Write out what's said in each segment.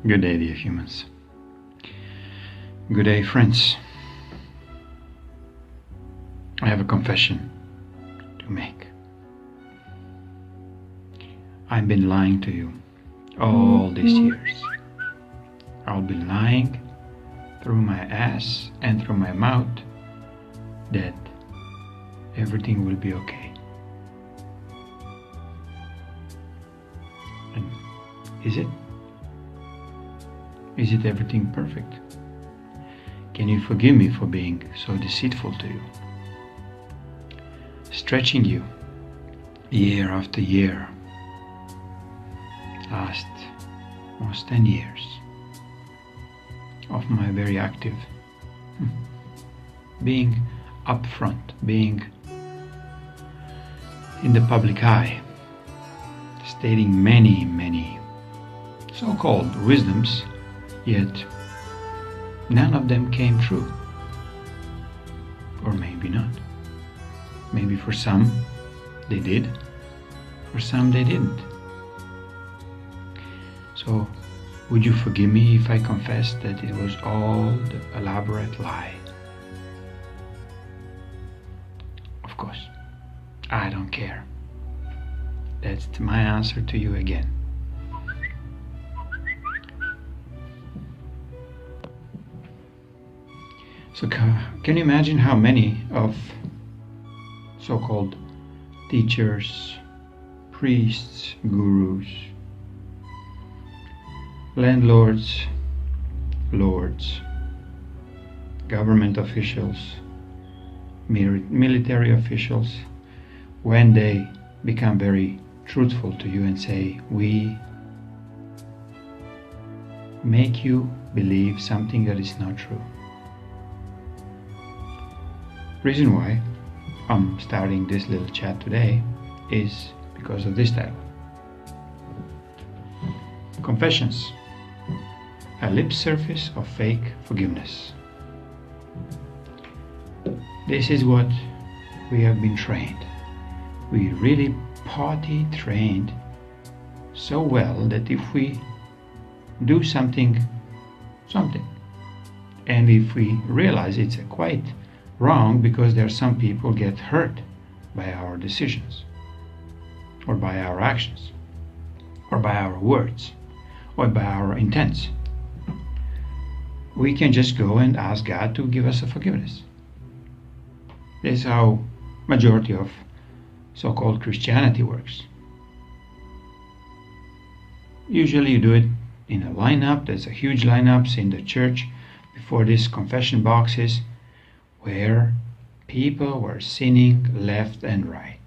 Good day, dear humans. Good day, friends. I have a confession to make. I've been lying to you all these years. I've been lying through my ass and through my mouth that everything will be okay. And is it? Is it everything perfect? Can you forgive me for being so deceitful to you? Stretching you year after year, last almost 10 years of my very active being upfront, being in the public eye, stating many so-called wisdoms, yet none of them came true. Or maybe not. Maybe for some they did, for some they didn't. So would you forgive me if I confess that it was all the elaborate lie? Of course, I don't care. That's my answer to you again. So can you imagine how many of so-called teachers, priests, gurus, landlords, lords, government officials, military officials, when they become very truthful to you and say, we make you believe something that is not true. Reason why I'm starting this little chat today is because of this title. Confessions, a lip service of fake forgiveness. This is what we have been trained. We really potty trained so well that if we do something, and if we realize it's quite wrong, because there are some people get hurt by our decisions, or by our actions, or by our words, or by our intents, we can just go and ask God to give us a forgiveness. This is how majority of so-called Christianity works. Usually you do it in a lineup. There's a huge lineups in the church before these confession boxes, where people were sinning left and right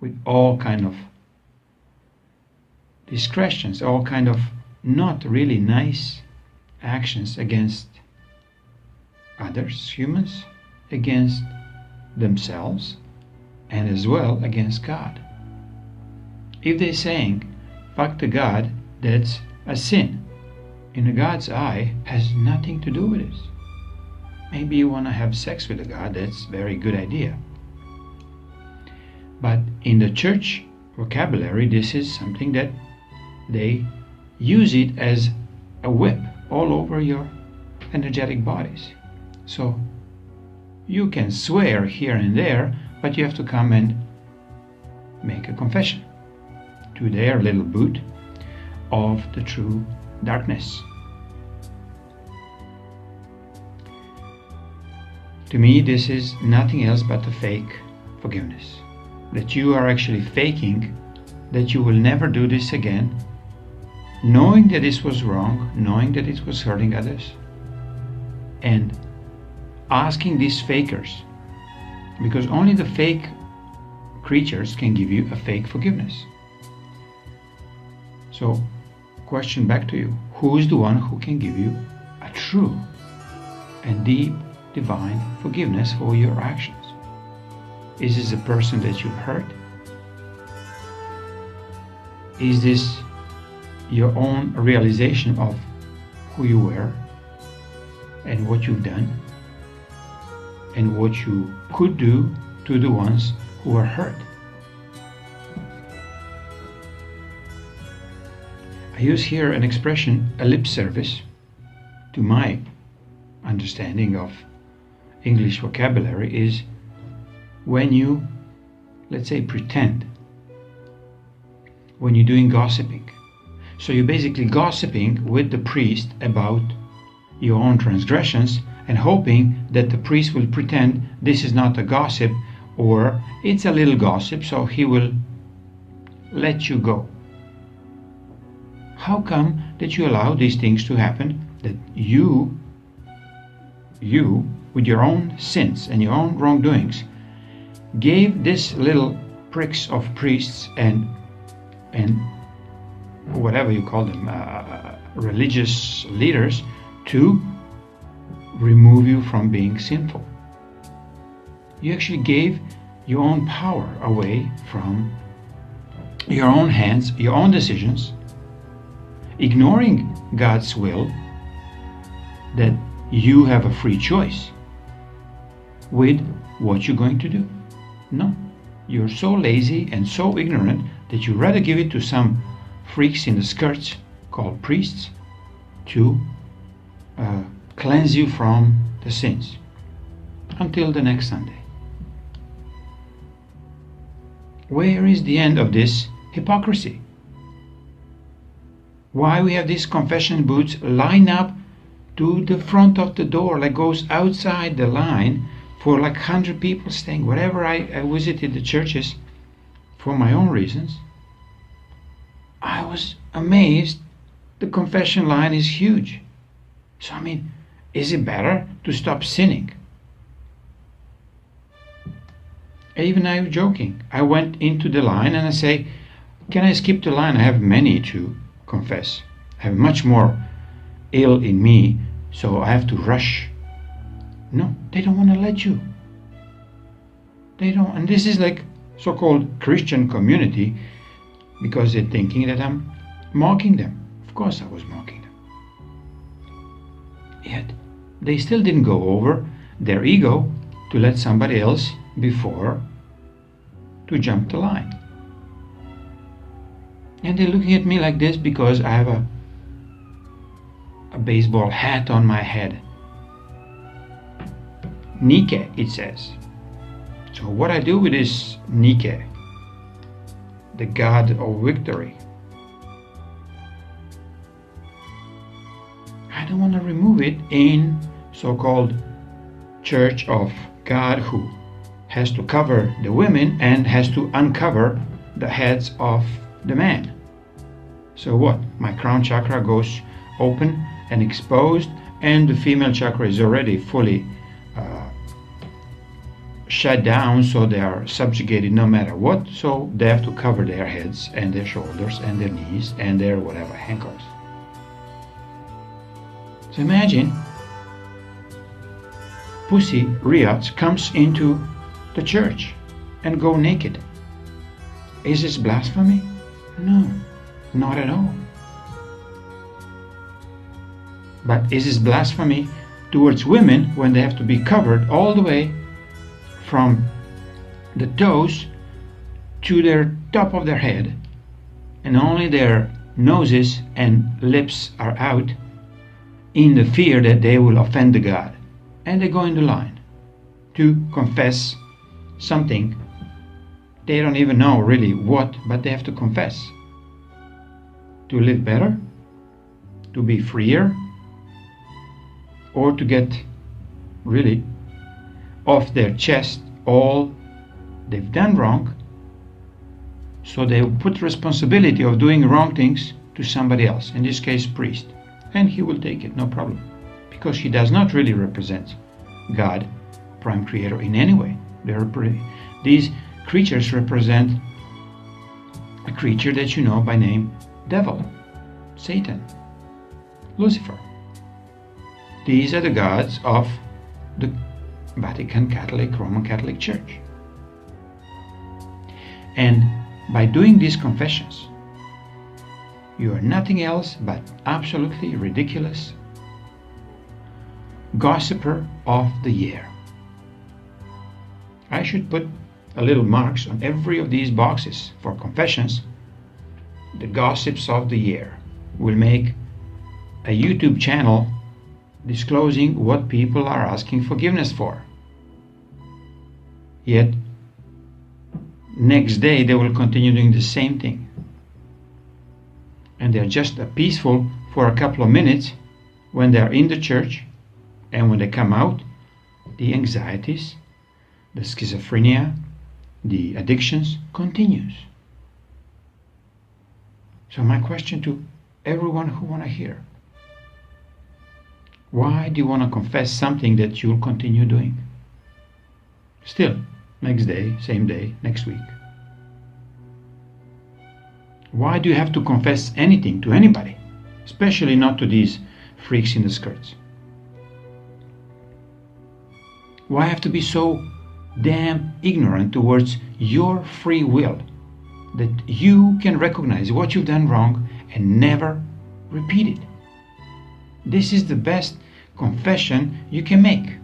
with all kind of discretions, all kind of not really nice actions against others, humans, against themselves, and as well against God. If they're saying fuck to God, that's a sin. In God's eye, has nothing to do with it. Maybe you want to have sex with a God, that's a very good idea. But in the church vocabulary, this is something that they use it as a whip all over your energetic bodies. So you can swear here and there, but you have to come and make a confession to their little boot of the true darkness. To me, this is nothing else but a fake forgiveness. That you are actually faking that you will never do this again, knowing that this was wrong, knowing that it was hurting others, and asking these fakers, because only the fake creatures can give you a fake forgiveness. So, question back to you, who is the one who can give you a true and deep divine forgiveness for your actions? Is this a person that you've hurt? Is this your own realization of who you were and what you've done and what you could do to the ones who were hurt? I use here an expression, a lip service, to my understanding of English vocabulary is when you, let's say, pretend, when you're doing gossiping. So you're basically gossiping with the priest about your own transgressions and hoping that the priest will pretend this is not a gossip, or it's a little gossip, so he will let you go. How come that you allow these things to happen, that you with your own sins and your own wrongdoings gave this little pricks of priests and whatever you call them, religious leaders, to remove you from being sinful? You actually gave your own power away from your own hands, your own decisions, ignoring God's will, that you have a free choice with what you're going to do. No, you're so lazy and so ignorant that you'd rather give it to some freaks in the skirts called priests to cleanse you from the sins. Until the next Sunday. Where is the end of this hypocrisy? Why we have these confession booths lined up to the front of the door, like goes outside the line, for like 100 people staying. Wherever I visited the churches for my own reasons, I was amazed. The confession line is huge. So I mean, is it better to stop sinning? Even I was joking. I went into the line and I say, can I skip the line? I have many to confess. I have much more ill in me, so I have to rush. No, they don't want to let you. They don't. And this is like so-called Christian community, because they're thinking that I'm mocking them. Of course I was mocking them. Yet they still didn't go over their ego to let somebody else before to jump the line. And they're looking at me like this because I have a baseball hat on my head. Nike, it says. So what I do with this Nike, the god of victory, I don't want to remove it in so-called Church of God, who has to cover the women and has to uncover the heads of the man. So what? My crown chakra goes open and exposed, and the female chakra is already fully shut down, so they are subjugated no matter what. So they have to cover their heads and their shoulders and their knees and their whatever ankles. So imagine Pussy Riot comes into the church and go naked. Is this blasphemy? No, not at all. But is this blasphemy towards women when they have to be covered all the way from the toes to their top of their head, and only their noses and lips are out, in the fear that they will offend the God? And they go in the line to confess something they don't even know really what, but they have to confess to live better, to be freer, or to get really off their chest all they've done wrong, so they put responsibility of doing wrong things to somebody else, in this case priest, and he will take it, no problem, because he does not really represent God, prime creator, in any way. These creatures represent a creature that you know by name devil, Satan, Lucifer. These are the gods of the Vatican Catholic, Roman Catholic Church. And by doing these confessions, you are nothing else but absolutely ridiculous gossiper of the year. I should put a little marks on every of these boxes for confessions, the gossips of the year. will make a YouTube channel disclosing what people are asking forgiveness for. Yet, next day they will continue doing the same thing. And they're just peaceful for a couple of minutes when they're in the church, and when they come out, the anxieties, the schizophrenia, the addictions continues. So my question to everyone who want to hear, why do you want to confess something that you'll continue doing? Still, next day, same day, next week. Why do you have to confess anything to anybody? Especially not to these freaks in the skirts. Why have to be so damn ignorant towards your free will that you can recognize what you've done wrong and never repeat it? This is the best confession you can make.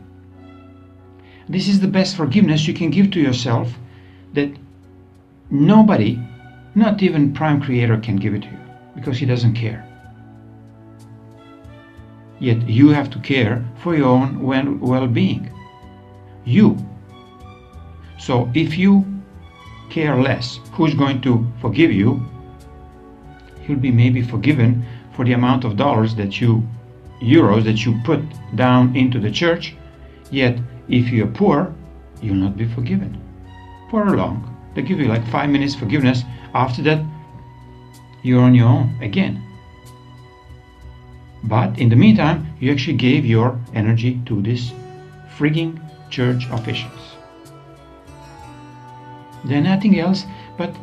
This is the best forgiveness you can give to yourself, that nobody, not even Prime Creator, can give it to you, because he doesn't care. Yet you have to care for your own well-being. You. So if you care less, who's going to forgive you? He'll be maybe forgiven for the amount of euros that you put down into the church. Yet if you're poor, you'll not be forgiven. For long. They give you like 5 minutes forgiveness. After that, you're on your own again. But in the meantime, you actually gave your energy to this frigging church officials. They're nothing else but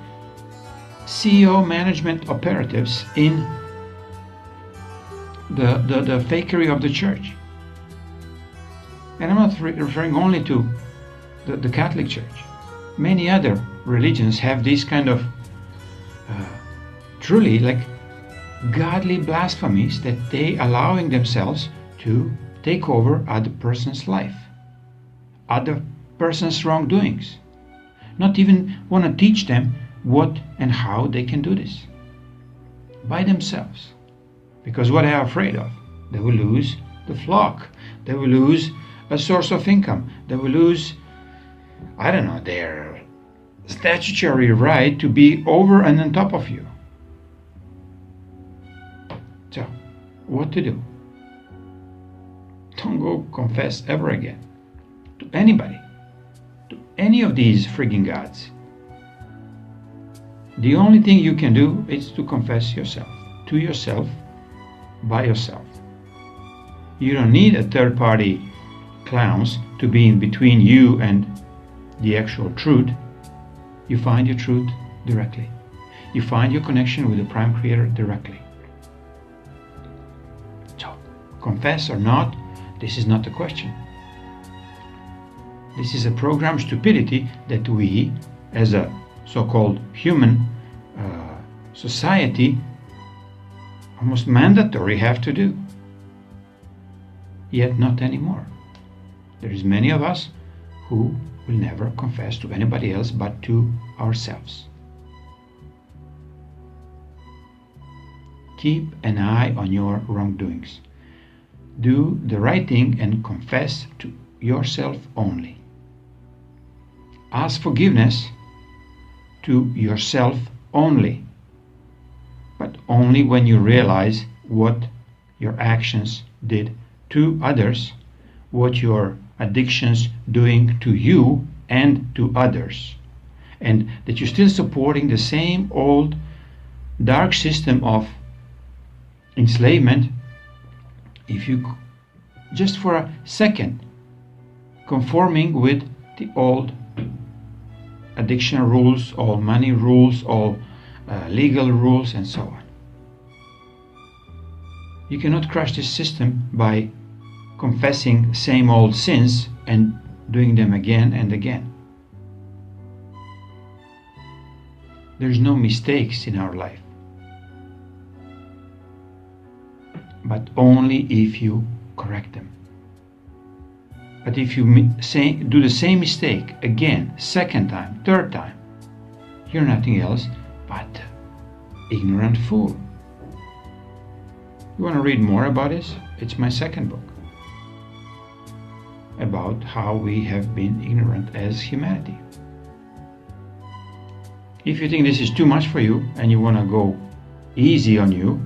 CEO management operatives in the fakery of the church. And I'm not referring only to the Catholic Church. Many other religions have these kind of truly like godly blasphemies that they allowing themselves to take over other person's life, other person's wrongdoings. Not even want to teach them what and how they can do this by themselves. Because what they are afraid of, they will lose the flock, they will lose a source of income, they will lose, I don't know, their statutory right to be over and on top of you. So, what to do? Don't go confess ever again to anybody, to any of these frigging gods. The only thing you can do is to confess yourself, to yourself, by yourself. You don't need a third-party clowns to be in between you and the actual truth. You find your truth directly. You find your connection with the Prime Creator directly. So, confess or not, this is not the question. This is a programmed stupidity that we, as a so-called human society, almost mandatory have to do. Yet not anymore. There is many of us who will never confess to anybody else but to ourselves. Keep an eye on your wrongdoings. Do the right thing and confess to yourself only. Ask forgiveness to yourself only, but only when you realize what your actions did to others, what your addictions doing to you and to others, and that you're still supporting the same old dark system of enslavement. If you just for a second conforming with the old addiction rules, all money rules, all legal rules, and so on. You cannot crush this system by confessing same old sins and doing them again and again. There's no mistakes in our life, but only if you correct them. But if you do the same mistake again, second time, third time, you're nothing else but ignorant fool. You want to read more about this? It's my second book about how we have been ignorant as humanity. If you think this is too much for you and you want to go easy on you,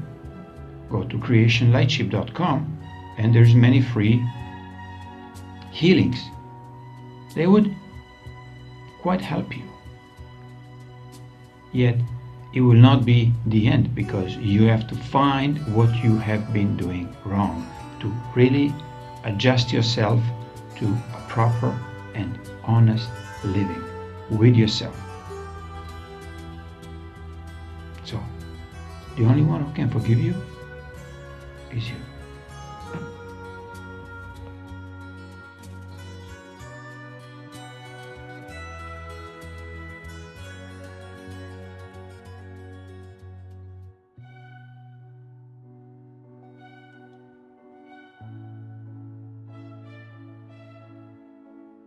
go to creationlightship.com and there's many free healings. They would quite help you. Yet it will not be the end, because you have to find what you have been doing wrong to really adjust yourself to a proper and honest living with yourself. So, the only one who can forgive you is you.